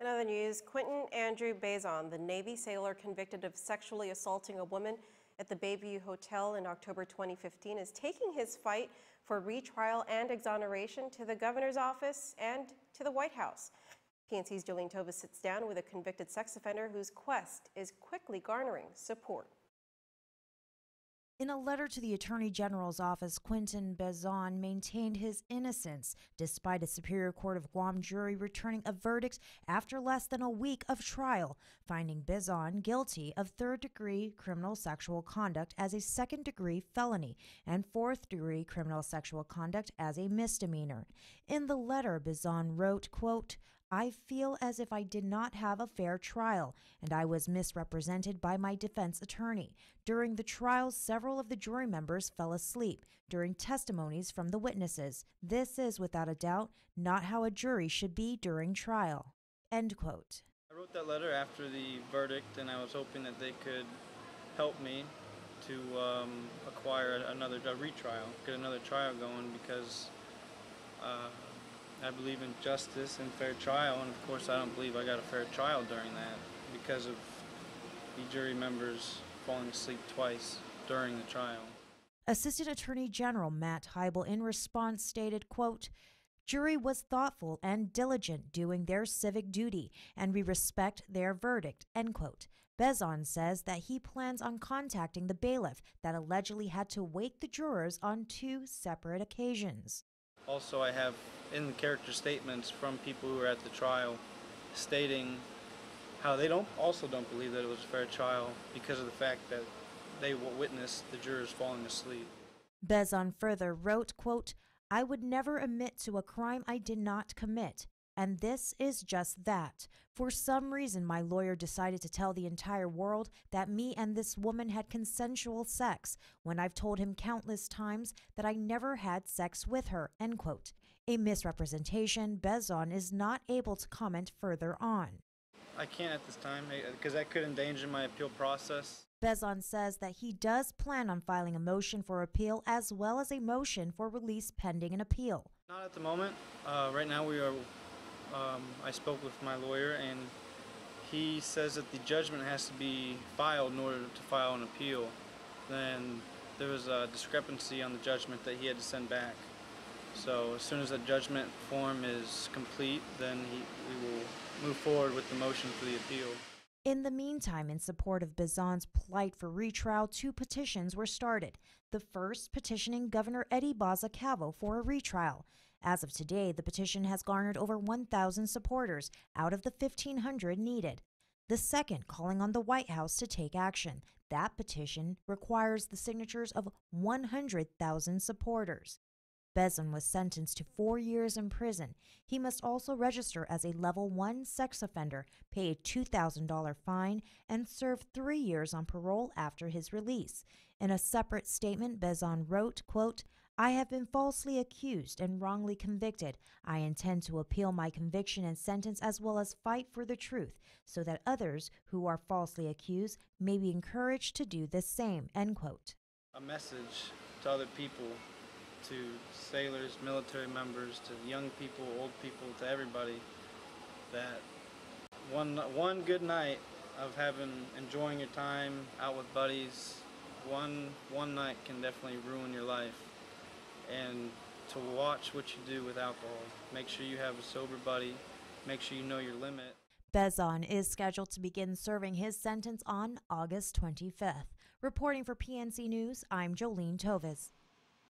In other news, Quentin Andrew Bazon, the Navy sailor convicted of sexually assaulting a woman at the Bayview Hotel in October 2015, is taking his fight for retrial and exoneration to the governor's office and to the White House. PNC's Jolene Tovis sits down with a convicted sex offender whose quest is quickly garnering support. In a letter to the Attorney General's office, Quentin Bazon maintained his innocence despite a Superior Court of Guam jury returning a verdict after less than a week of trial, finding Bazon guilty of third-degree criminal sexual conduct as a second-degree felony and fourth-degree criminal sexual conduct as a misdemeanor. In the letter, Bazon wrote, quote, "I feel as if I did not have a fair trial, and I was misrepresented by my defense attorney. During the trial, several of the jury members fell asleep during testimonies from the witnesses. This is, without a doubt, not how a jury should be during trial." End quote. I wrote that letter after the verdict, and I was hoping that they could help me to acquire another retrial, get another trial going, because I believe in justice and fair trial, and of course I don't believe I got a fair trial during that because of the jury members falling asleep twice during the trial. Assistant Attorney General Matt Heibel in response stated, quote, "Jury was thoughtful and diligent doing their civic duty, and we respect their verdict," end quote. Bazon says that he plans on contacting the bailiff that allegedly had to wake the jurors on 2 separate occasions. Also, I have in the character statements from people who were at the trial stating how they don't believe that it was a fair trial because of the fact that they witnessed the jurors falling asleep. Bazon further wrote, quote, "I would never admit to a crime I did not commit. And this is just that. For some reason, my lawyer decided to tell the entire world that me and this woman had consensual sex when I've told him countless times that I never had sex with her," end quote. A misrepresentation Bazon is not able to comment further on. I can't at this time because that could endanger my appeal process. Bazon says that he does plan on filing a motion for appeal as well as a motion for release pending an appeal. Not at the moment. Right now I spoke with my lawyer, and he says that the judgment has to be filed in order to file an appeal. Then there was a discrepancy on the judgment that he had to send back. So as soon as the judgment form is complete, then we will move forward with the motion for the appeal. In the meantime, in support of Bazon's plight for retrial, 2 petitions were started. The first petitioning Governor Eddie Cavo for a retrial. As of today, the petition has garnered over 1,000 supporters out of the 1,500 needed. The second calling on the White House to take action. That petition requires the signatures of 100,000 supporters. Bazon was sentenced to 4 years in prison. He must also register as a Level 1 sex offender, pay a $2,000 fine, and serve 3 years on parole after his release. In a separate statement, Bazon wrote, quote, "I have been falsely accused and wrongly convicted. I intend to appeal my conviction and sentence as well as fight for the truth so that others who are falsely accused may be encouraged to do the same," end quote. A message to other people, to sailors, military members, to young people, old people, to everybody, that one good night of enjoying your time out with buddies, one night can definitely ruin your life. And to watch what you do with alcohol. Make sure you have a sober buddy. Make sure you know your limit. Bazon is scheduled to begin serving his sentence on August 25th. Reporting for PNC News, I'm Jolene Tovis.